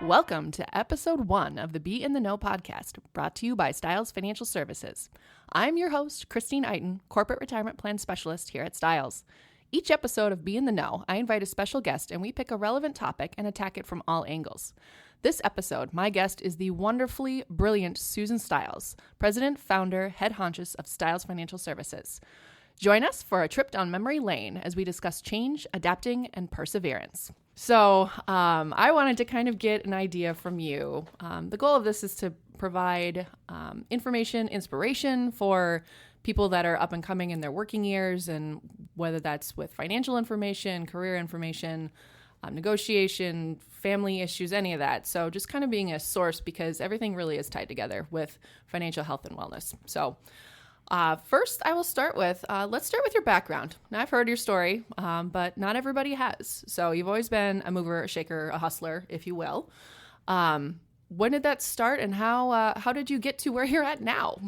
Welcome to episode 1 of the Be in the Know podcast, brought to you by Stiles Financial Services. I'm your host, Kristine Iten, Corporate Retirement Plan Specialist here at Stiles. Each episode of Be in the Know, I invite a special guest and we pick a relevant topic and attack it from all angles. This episode, my guest is the wonderfully brilliant Susan Stiles, President, Founder, Head Honchess of Stiles Financial Services. Join us for a trip down memory lane as we discuss change, adapting, and perseverance. So I wanted to kind of get an idea from you. The goal of this is to provide information, inspiration for people that are up and coming in their working years, and whether that's with financial information, career information, negotiation, family issues, any of that. So just kind of being a source, because everything really is tied together with financial health and wellness. So first, I will start with, let's start with your background. Now, I've heard your story, but not everybody has. So you've always been a mover, a shaker, a hustler, if you will. When did that start, and how did you get to where you're at now?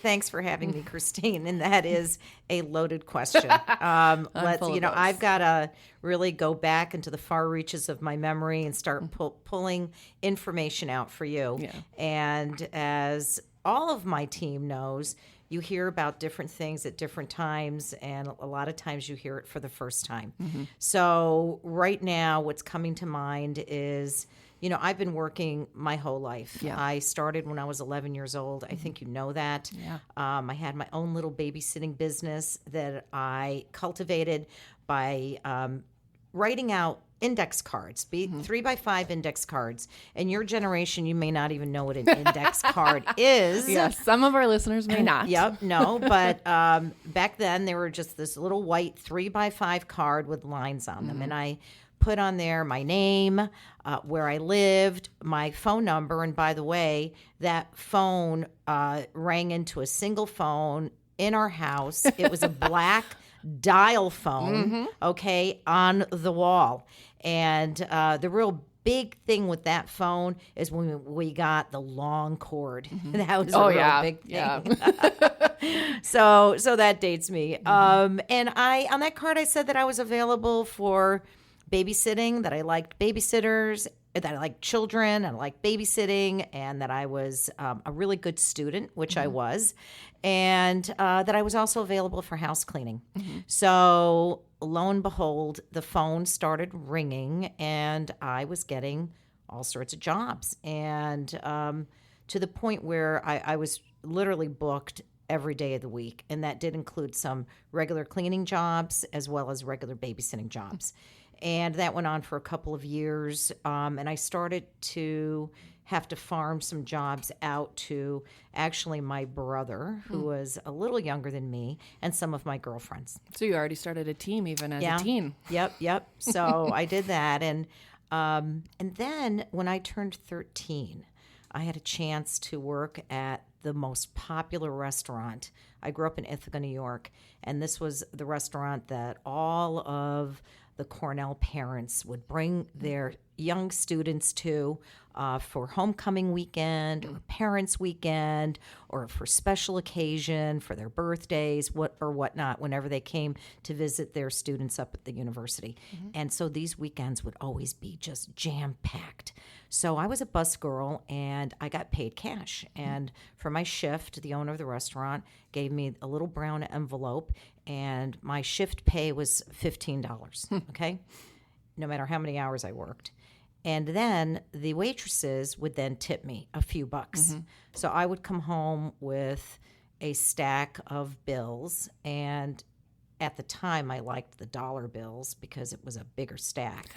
Thanks for having me, Kristine. And that is a loaded question. I've got to really go back into the far reaches of my memory and start pulling information out for you. Yeah. And as all of my team knows, you hear about different things at different times, and a lot of times you hear it for the first time. Mm-hmm. So right now, what's coming to mind is, I've been working my whole life. Yeah. I started when I was 11 years old. I think you know that. Yeah. I had my own little babysitting business that I cultivated by writing out index cards, 3x5 index cards. In your generation, you may not even know what an index card is. Yes, some of our listeners may not. Yep, no, but back then they were just this little white 3x5 card with lines on them, and I put on there my name, where I lived, my phone number, and by the way, that phone rang into a single phone in our house. It was a black dial phone, on the wall. And the real big thing with that phone is when we got the long cord. That was a real big thing. Yeah. So that dates me. And on that card, I said that I was available for babysitting, that I liked babysitters, that I liked children, and I liked babysitting, and that I was a really good student, which I was, and that I was also available for house cleaning. So lo and behold, the phone started ringing, and I was getting all sorts of jobs, and to the point where I was literally booked every day of the week, and that did include some regular cleaning jobs as well as regular babysitting jobs. And that went on for a couple of years, and I started to have to farm some jobs out to actually my brother, who was a little younger than me, and some of my girlfriends. So you already started a team even as a teen. Yep. So I did that, and then when I turned 13, I had a chance to work at the most popular restaurant. I grew up in Ithaca, New York, and this was the restaurant that all of the Cornell parents would bring their young students to for homecoming weekend or parents' weekend or for special occasion, for their birthdays, whatnot, whenever they came to visit their students up at the university. And so these weekends would always be just jam-packed. So I was a bus girl, and I got paid cash. And for my shift, the owner of the restaurant gave me a little brown envelope, and my shift pay was $15, okay? No matter how many hours I worked. And then the waitresses would then tip me a few bucks. So I would come home with a stack of bills, and at the time I liked the dollar bills because it was a bigger stack.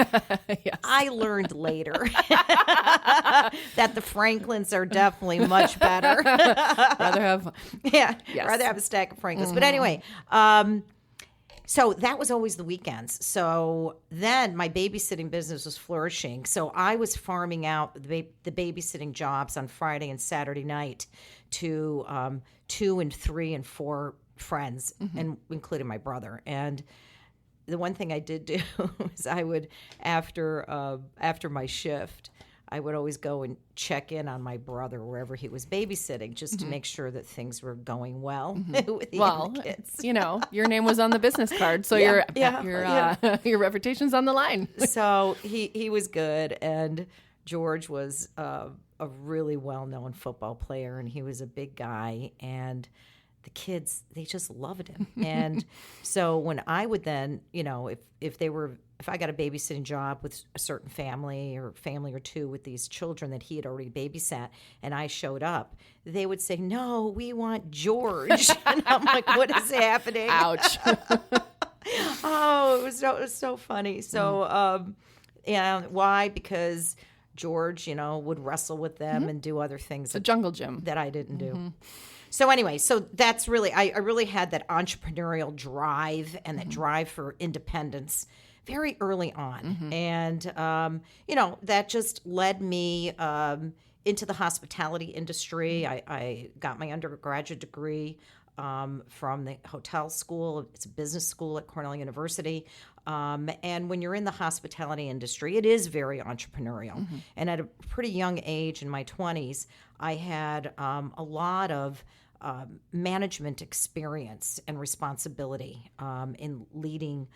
Yes. I learned later that the Franklins are definitely much better. Rather have a stack of Franklins. But anyway, so that was always the weekends. So then my babysitting business was flourishing. So I was farming out the babysitting jobs on Friday and Saturday night to 2 and 3 and 4 friends, and including my brother. And the one thing I did do is I would, after my shift, I would always go and check in on my brother wherever he was babysitting, just to make sure that things were going well with he and the kids. You know, your name was on the business card, so your reputation's on the line. So he was good, and George was a really well-known football player, and he was a big guy, and the kids, they just loved him. And so when I would then, you know, if I got a babysitting job with a certain family or two with these children that he had already babysat, and I showed up, they would say, "No, we want George." And I'm like, "What is happening?" Ouch. Oh, it was so funny. So, why? Because George, you know, would wrestle with them and do other things. The jungle gym that I didn't do. So anyway, so that's really, I really had that entrepreneurial drive and that drive for independence very early on. And, you know, that just led me into the hospitality industry. I got my undergraduate degree from the hotel school. It's a business school at Cornell University. And when you're in the hospitality industry, it is very entrepreneurial. And at a pretty young age in my 20s, I had a lot of management experience and responsibility in leading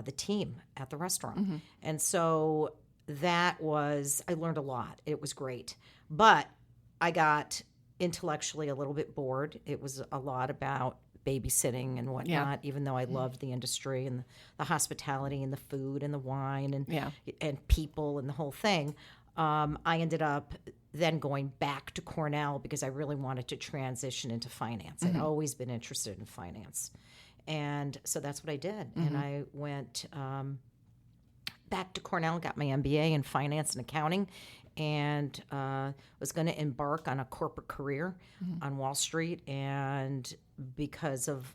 the team at the restaurant. And so I learned a lot. It was great. But I got intellectually a little bit bored. It was a lot about babysitting and whatnot, even though I loved the industry and the hospitality and the food and the wine and people and the whole thing. I ended up then going back to Cornell because I really wanted to transition into finance. I'd always been interested in finance. And so that's what I did. And I went back to Cornell, got my MBA in finance and accounting, and was going to embark on a corporate career on Wall Street. And because of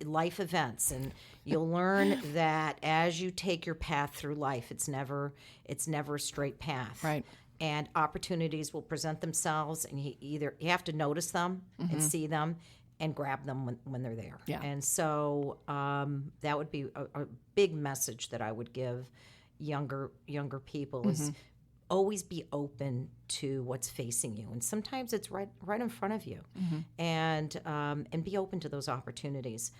life events, and you'll learn that as you take your path through life, it's never a straight path. Right. And opportunities will present themselves, and you have to notice them and see them and grab them when they're there. Yeah. And so that would be a big message that I would give younger people is always be open to what's facing you. And sometimes it's right in front of you. And be open to those opportunities.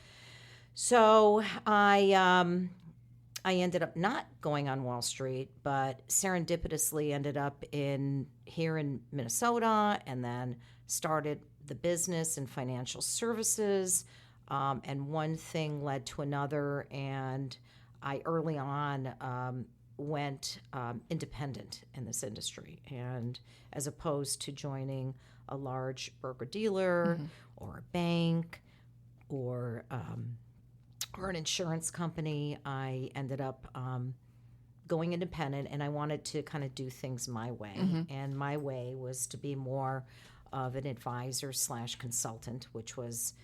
So I ended up not going on Wall Street, but serendipitously ended up here in Minnesota, and then started the business in financial services. And one thing led to another, and I early on went independent in this industry, and as opposed to joining a large broker-dealer or a bank or an insurance company, I ended up going independent, and I wanted to kind of do things my way. And my way was to be more of an advisor / consultant, which was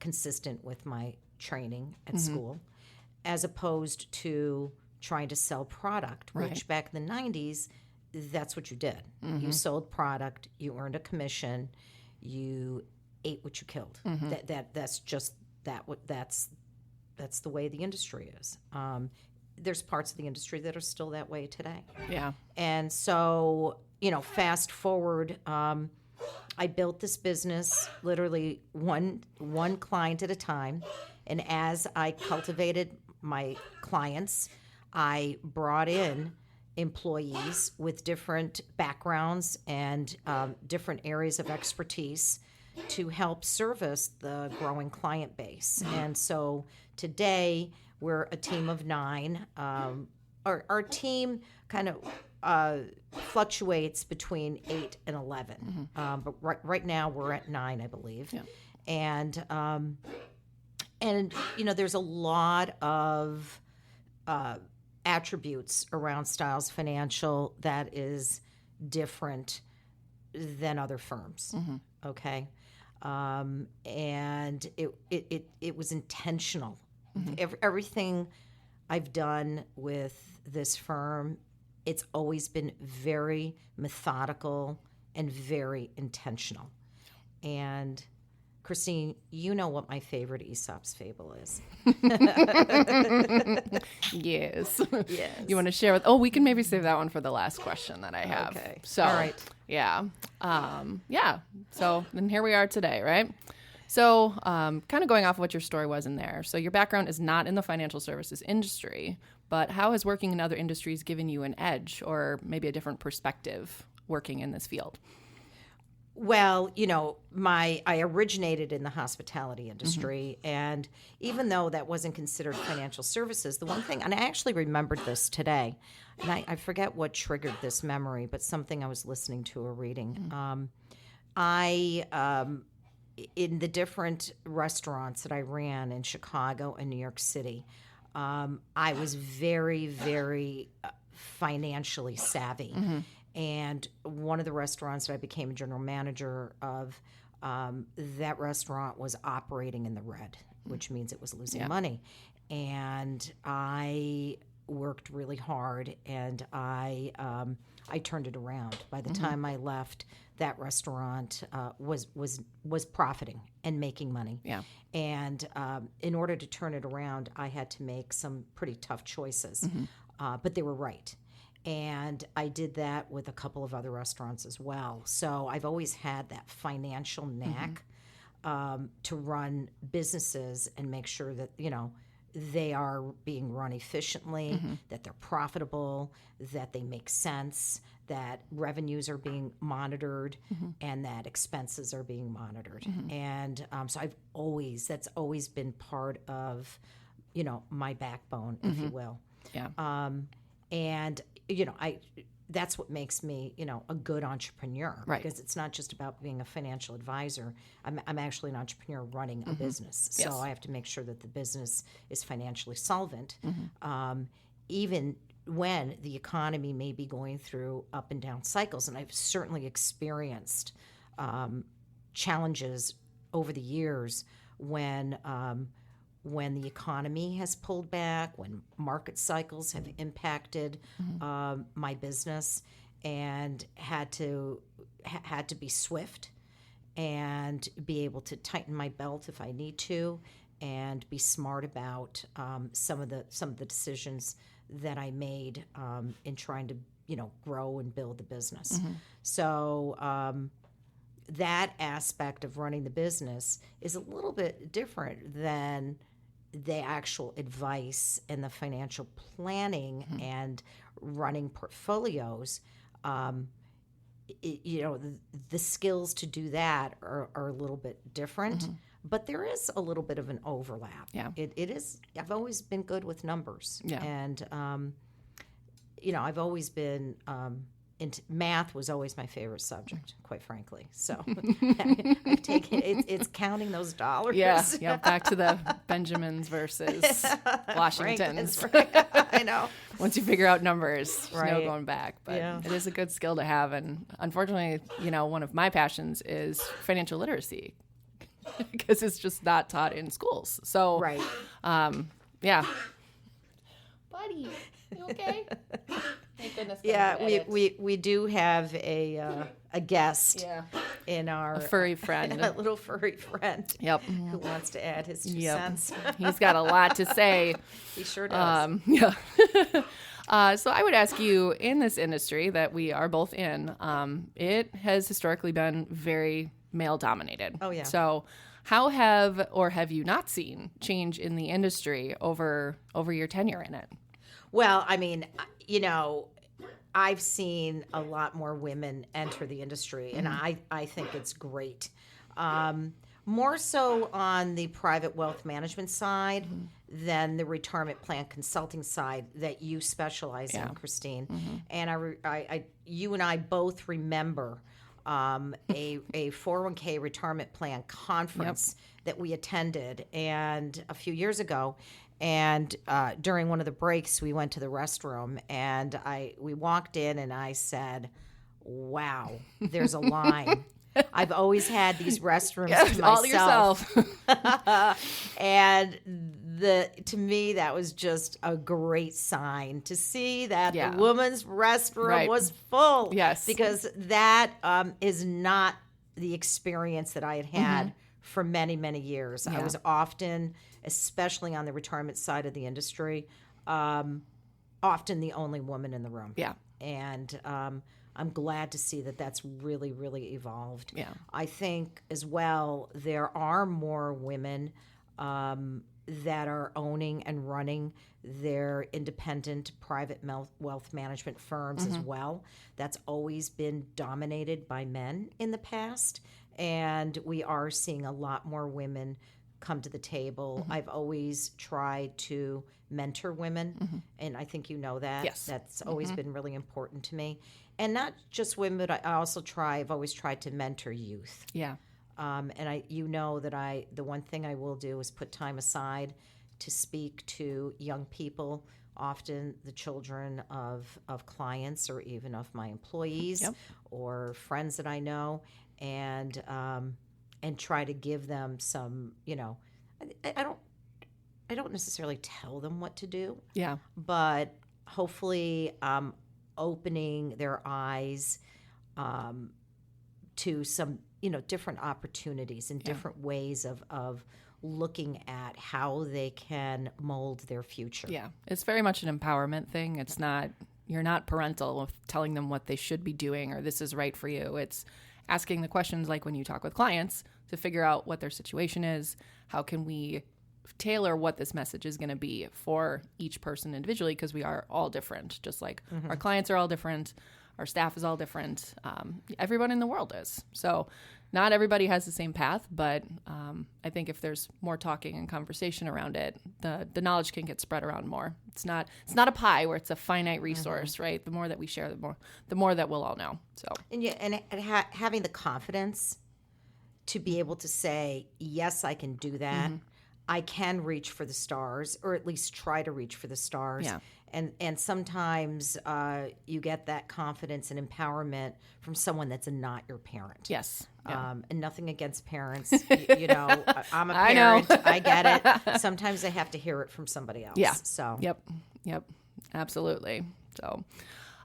consistent with my training at school, as opposed to trying to sell product, which back in the 90s, that's what you did. You sold product, you earned a commission, you ate what you killed. That's the way the industry is. There's parts of the industry that are still that way today. Yeah. And so, you know, fast forward, I built this business literally one client at a time. And as I cultivated my clients, I brought in employees with different backgrounds and different areas of expertise to help service the growing client base. And so today we're a team of 9. Our team kind of fluctuates between 8 and 11. But right now we're at 9, I believe. Yeah. And you know, there's a lot of attributes around Stiles Financial that is different than other firms. Okay. And it was intentional. Everything I've done with this firm, it's always been very methodical and very intentional. And Kristine, you know what my favorite Aesop's fable is. Yes. Yes. You want to share with? Oh, we can maybe save that one for the last question that I have. Okay. So, all right. Yeah. Yeah. So then here we are today, right? So kind of going off of what your story was in there. So your background is not in the financial services industry, but how has working in other industries given you an edge or maybe a different perspective working in this field? Well, I originated in the hospitality industry, and even though that wasn't considered financial services, the one thing, and I actually remembered this today, and I forget what triggered this memory, but something I was listening to or reading. In the different restaurants that I ran in Chicago and New York City, I was very, very financially savvy. And one of the restaurants that I became a general manager of, that restaurant was operating in the red, which means it was losing money. And I worked really hard, and I turned it around. By the time I left, that restaurant was profiting and making money. Yeah. And in order to turn it around, I had to make some pretty tough choices, but they were right. And I did that with a couple of other restaurants as well. So I've always had that financial knack to run businesses and make sure that, they are being run efficiently, that they're profitable, that they make sense, that revenues are being monitored, and that expenses are being monitored. And so that's always been part of, my backbone, if you will. Yeah. And that's what makes me, a good entrepreneur. Right. Because it's not just about being a financial advisor. I'm actually an entrepreneur running a business. So Yes. I have to make sure that the business is financially solvent, even when the economy may be going through up and down cycles. And I've certainly experienced challenges over the years when the economy has pulled back, when market cycles have impacted my business, and had to be swift and be able to tighten my belt if I need to, and be smart about some of the decisions that I made in trying to grow and build the business. So that aspect of running the business is a little bit different than the actual advice and the financial planning and running portfolios. The skills to do that are a little bit different, but there is a little bit of an overlap. Yeah. It is. I've always been good with numbers. Yeah. And, I've always been math was always my favorite subject, quite frankly. So I've taken it's counting those dollars. Yeah, back to the Benjamins versus Washingtons. Right. I know. Once you figure out numbers, there's no Right. going back. But Yeah. it is a good skill to have. And unfortunately, one of my passions is financial literacy because it's just not taught in schools. So, Right. Yeah. Buddy, you okay? Thank goodness. Yeah, we do have a guest in our furry friend. a little furry friend. Yep. Who wants to add his 2 Yep. cents? He's got a lot to say. He sure does. Yeah. So I would ask you, in this industry that we are both in, it has historically been very male-dominated. Oh, yeah. So how have you not seen change in the industry over your tenure in it? Well, I mean, I've seen a lot more women enter the industry, and I think it's great. More so on the private wealth management side than the retirement plan consulting side that you specialize in, Kristine. And you and I both remember a 401k retirement plan conference that we attended and a few years ago. And during one of the breaks, we went to the restroom, and we walked in, and I said, "Wow, there's a line." I've always had these restrooms to myself. All yourself. And to me, that was just a great sign to see that the woman's restroom was full. Yes. Because that is not the experience that I had for many, many years. I was often, especially on the retirement side of the industry, often the only woman in the room. Yeah. And I'm glad to see that that's really, really evolved. Yeah. I think as well, there are more women that are owning and running their independent private wealth management firms as well. That's always been dominated by men in the past. And we are seeing a lot more women come to the table. I've always tried to mentor women, and I think you know that. Yes. That's always been really important to me. And not just women, but I've always tried to mentor youth. Yeah. And the one thing I will do is put time aside to speak to young people, often the children of clients or even of my employees or friends that I know, and try to give them some, I don't necessarily tell them what to do. Yeah. But hopefully opening their eyes to some, different opportunities and different ways of looking at how they can mold their future. Yeah. It's very much an empowerment thing. It's not, you're not parental with telling them what they should be doing or this is right for you. It's asking the questions like when you talk with clients to figure out what their situation is. How can we tailor what this message is going to be for each person individually, because we are all different, just like our clients are all different, our staff is all different, everyone in the world is. So not everybody has the same path, but I think if there's more talking and conversation around it, the knowledge can get spread around more. It's not a pie where it's a finite resource, right? The more that we share, the more that we'll all know. So having the confidence to be able to say, yes, I can do that. I can reach for the stars, or at least try to reach for the stars. Yeah. And sometimes you get that confidence and empowerment from someone that's not your parent. Yes. Yeah. And nothing against parents. I'm a parent. I get it. Sometimes I have to hear it from somebody else. Yeah. So. Yep. Absolutely. So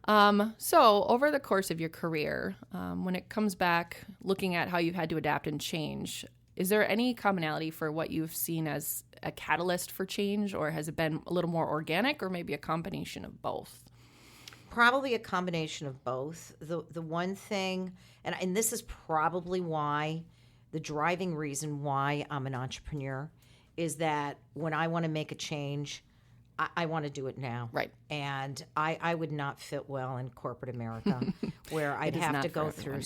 over the course of your career, when it comes back, looking at how you've had to adapt and change, is there any commonality for what you've seen as a catalyst for change, or has it been a little more organic, or maybe a combination of both? Probably a combination of both. The one thing, and this is probably why, the driving reason why I'm an entrepreneur, is that when I want to make a change, I want to do it now. Right. And I would not fit well in corporate America where I'd have to go through,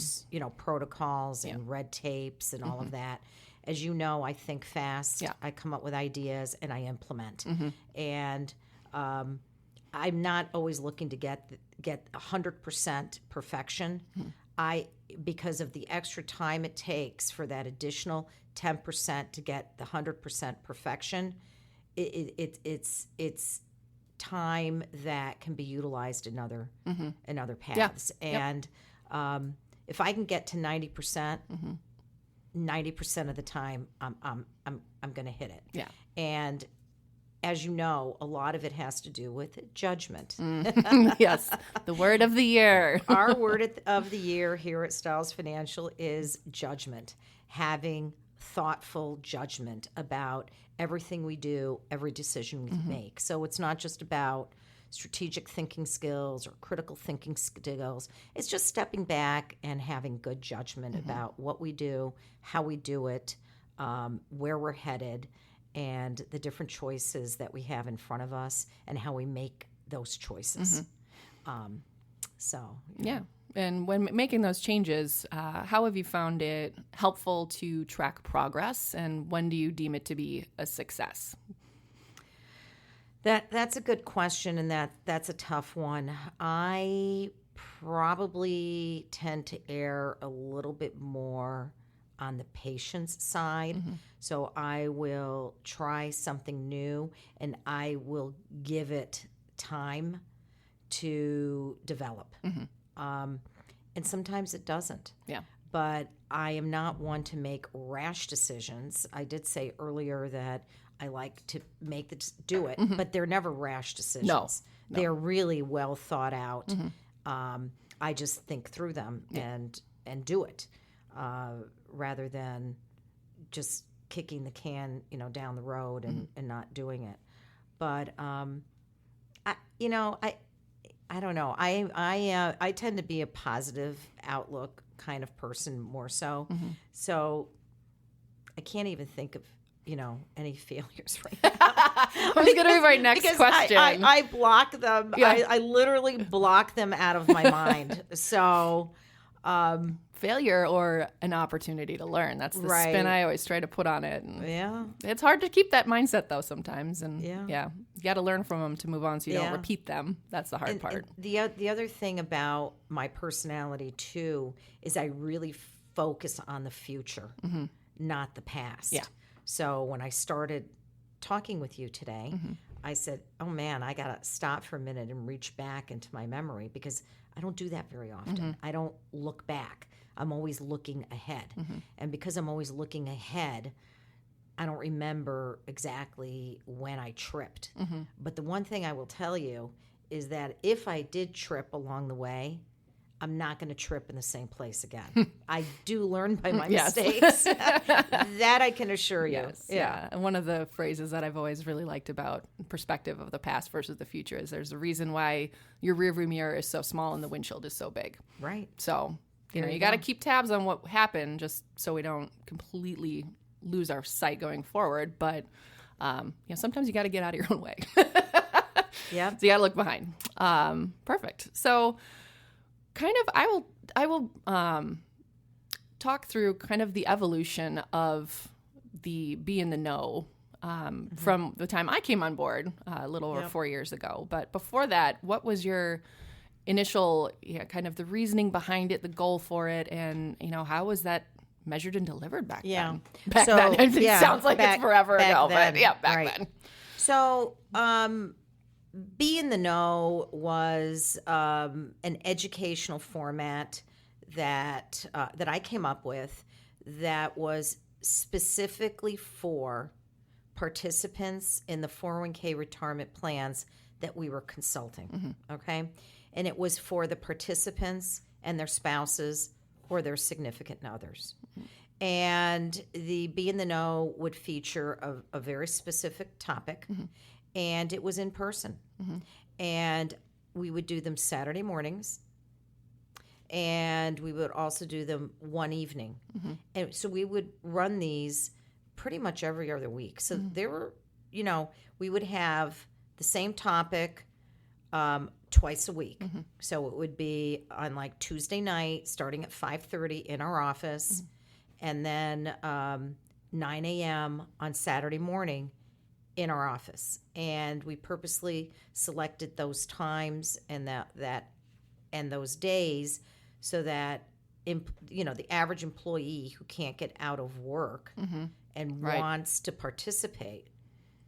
protocols and red tapes and all of that. As you know, I think fast. Yeah. I come up with ideas and I implement. And I'm not always looking to get 100% perfection. Because of the extra time it takes for that additional 10% to get the 100% perfection, it's time that can be utilized in other paths. Yeah. And if I can get to 90%, 90% of the time, I'm going to hit it. Yeah. And as you know, a lot of it has to do with judgment. Yes, the word of the year. Our word of the year here at Stiles Financial is judgment. Having thoughtful judgment about everything we do, every decision we make. So it's not just about strategic thinking skills or critical thinking skills. It's just stepping back and having good judgment about what we do, how we do it, where we're headed, and the different choices that we have in front of us and how we make those choices. Yeah. And when making those changes, how have you found it helpful to track progress, and when do you deem it to be a success? That's a good question, and that's a tough one. I probably tend to err a little bit more on the patience side. So I will try something new, and I will give it time to develop. And sometimes it doesn't. Yeah. But I am not one to make rash decisions. I did say earlier that I like to do it, but they're never rash decisions. No. They're really well thought out. I just think through them and do it rather than just kicking the can, down the road and not doing it. But I don't know. I tend to be a positive outlook kind of person more so. So I can't even think of any failures right now. I was going to be my next question. I block them. Yeah. I literally block them out of my mind. So failure or an opportunity to learn. That's the spin I always try to put on it. And it's hard to keep that mindset though sometimes. And you got to learn from them to move on so you don't repeat them. That's the hard part. And the other thing about my personality too is I really focus on the future, not the past. Yeah. So when I started talking with you today, I said, oh man, I got to stop for a minute and reach back into my memory because I don't do that very often. I don't look back. I'm always looking ahead. And because I'm always looking ahead, I don't remember exactly when I tripped. But the one thing I will tell you is that if I did trip along the way, I'm not going to trip in the same place again. I do learn by my mistakes. That I can assure you. Yes, yeah. And one of the phrases that I've always really liked about perspective of the past versus the future is there's a reason why your rearview mirror is so small and the windshield is so big. Right. So, you got to keep tabs on what happened just so we don't completely lose our sight going forward. But, sometimes you got to get out of your own way. Yeah. So you got to look behind. Perfect. So, kind of, I will talk through kind of the evolution of the be in the know from the time I came on board a little over 4 years ago. But before that, what was your initial kind of the reasoning behind it, the goal for it, and how was that measured and delivered back then? Back then, it sounds like it's forever ago, but back then. So, Be in the Know was an educational format that I came up with that was specifically for participants in the 401k retirement plans that we were consulting, okay? And it was for the participants and their spouses or their significant others. And the Be in the Know would feature a very specific topic, and it was in person. And we would do them Saturday mornings, and we would also do them one evening. And so we would run these pretty much every other week. So there were, we would have the same topic twice a week. So it would be on like Tuesday night, starting at 5:30 in our office, and then 9 a.m. on Saturday morning in our office. And we purposely selected those times and that and those days so that the average employee who can't get out of work and wants to participate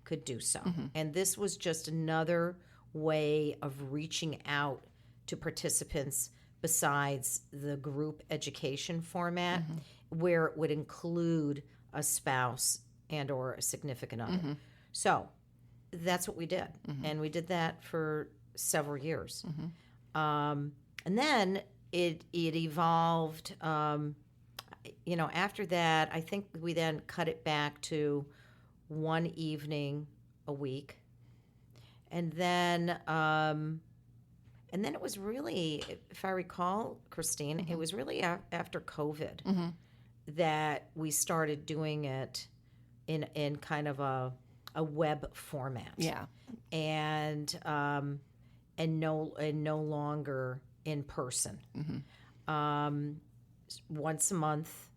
could do so. And this was just another way of reaching out to participants besides the group education format, where it would include a spouse and or a significant other. So that's what we did. And we did that for several years. And then it evolved. After that, I think we then cut it back to one evening a week. And then it was really, if I recall, Kristine, it was really after COVID that we started doing it in kind of a web format. Yeah. And no longer in person. Once a month.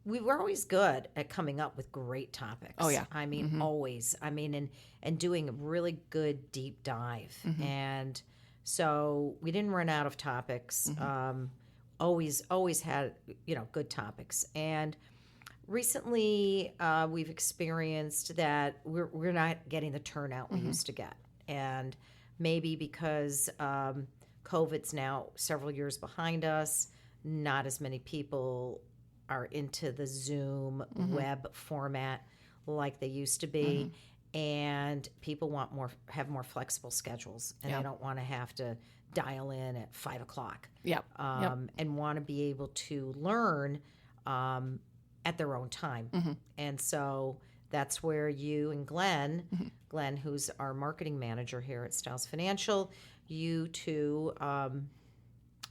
We were always good at coming up with great topics. Oh, yeah. I mean, always. I mean, and doing a really good deep dive. And so we didn't run out of topics. Always had, good topics. And recently we've experienced that we're not getting the turnout we used to get. And maybe because COVID's now several years behind us, not as many people are into the Zoom web format like they used to be, and people have more flexible schedules, and they don't want to have to dial in at 5 o'clock. And want to be able to learn at their own time. And so that's where you and Glenn, who's our marketing manager here at Stiles Financial, you two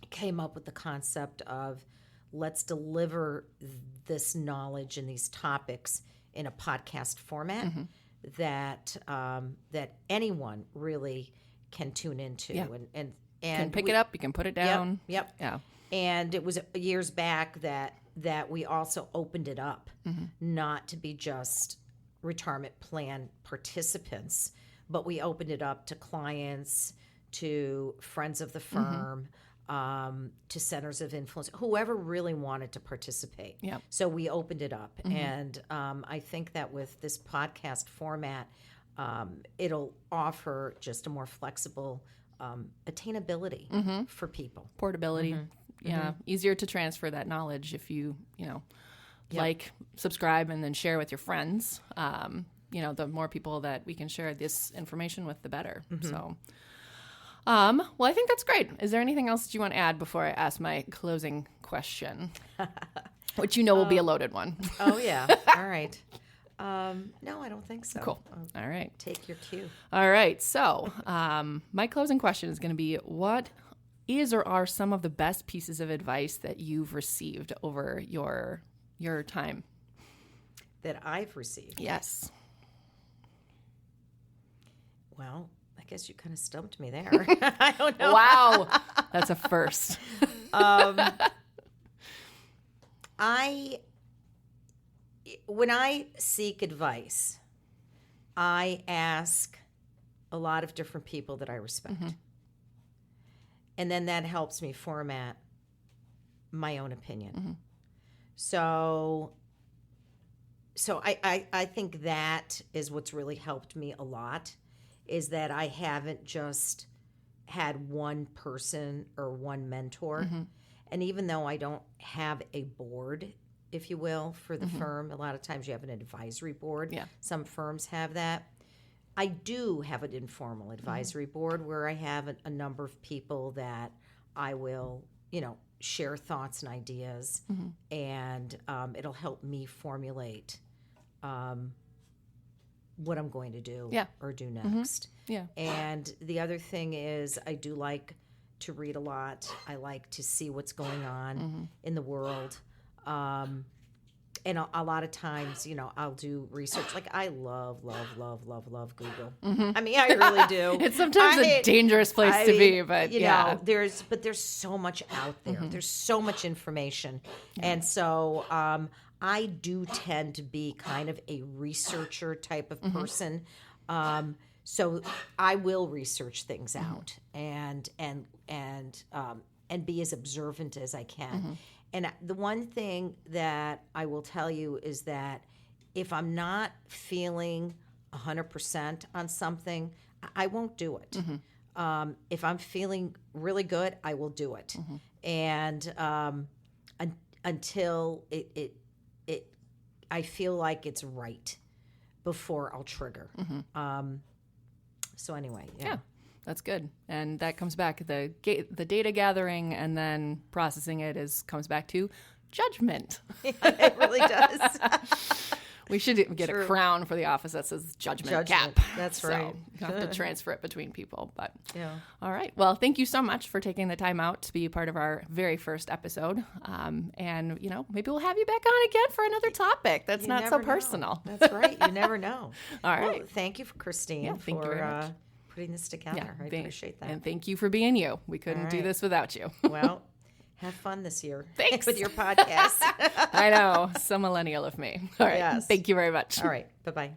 came up with the concept of let's deliver this knowledge and these topics in a podcast format that anyone really can tune into and can pick it up, you can put it down. Yep. Yeah. And it was years back that we also opened it up, not to be just retirement plan participants, but we opened it up to clients, to friends of the firm, to centers of influence, whoever really wanted to participate. Yeah. So we opened it up. And I think that with this podcast format, it'll offer just a more flexible attainability for people. Portability. Yeah. Easier to transfer that knowledge if you like, subscribe, and then share with your friends. The more people that we can share this information with, the better. So, well, I think that's great. Is there anything else that you want to add before I ask my closing question? Which will be a loaded one. Oh, yeah. All right. No, I don't think so. Cool. All right. Take your cue. All right. So my closing question is going to be, what is or are some of the best pieces of advice that you've received over your time? That I've received? Yes. Well, I guess you kind of stumped me there. I don't know. Wow. That's a first. When I seek advice, I ask a lot of different people that I respect. And then that helps me format my own opinion. So I think that is what's really helped me a lot, is that I haven't just had one person or one mentor. And even though I don't have a board, if you will, for the firm, a lot of times you have an advisory board. Yeah. Some firms have that. I do have an informal advisory board where I have a number of people that I will, share thoughts and ideas, and it'll help me formulate what I'm going to do or do next. Yeah. And the other thing is, I do like to read a lot. I like to see what's going on in the world. And a lot of times, I'll do research. Like, I love Google. I mean, I really do. It's sometimes a dangerous place to be, but there's so much out there. There's so much information. And so I do tend to be kind of a researcher type of person. So I will research things out and be as observant as I can. And the one thing that I will tell you is that if I'm not feeling 100% on something, I won't do it. If I'm feeling really good, I will do it. And until I feel like it's right before I'll trigger. So anyway, yeah. That's good. And that comes back, the data gathering and then processing it comes back to judgment. It really does. We should get a crown for the office that says judgment cap. That's right. You have to transfer it between people. But yeah. All right. Well, thank you so much for taking the time out to be part of our very first episode. And, maybe we'll have you back on again for another topic that's not so personal. That's right. You never know. All right. Well, thank you, Kristine, thank you very much. Putting this together. I appreciate that. And thank you for being you. We couldn't do this without you. Well, have fun this year. Thanks. With your podcast. I know. So millennial of me. All right. Yes. Thank you very much. All right. Bye-bye.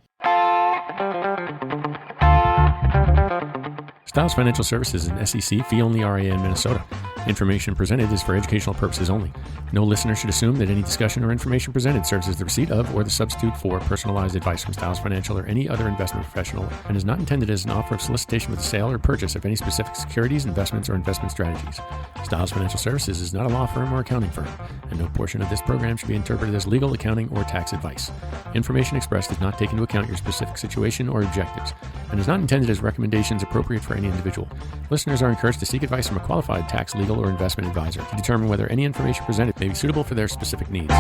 Stiles Financial Services is an SEC fee-only RIA in Minnesota. Information presented is for educational purposes only. No listener should assume that any discussion or information presented serves as the receipt of or the substitute for personalized advice from Stiles Financial or any other investment professional, and is not intended as an offer of solicitation for the sale or purchase of any specific securities, investments, or investment strategies. Stiles Financial Services is not a law firm or accounting firm, and no portion of this program should be interpreted as legal, accounting, or tax advice. Information expressed does not take into account your specific situation or objectives, and is not intended as recommendations appropriate for any individual. Listeners are encouraged to seek advice from a qualified tax, legal, or investment advisor to determine whether any information presented may be suitable for their specific needs.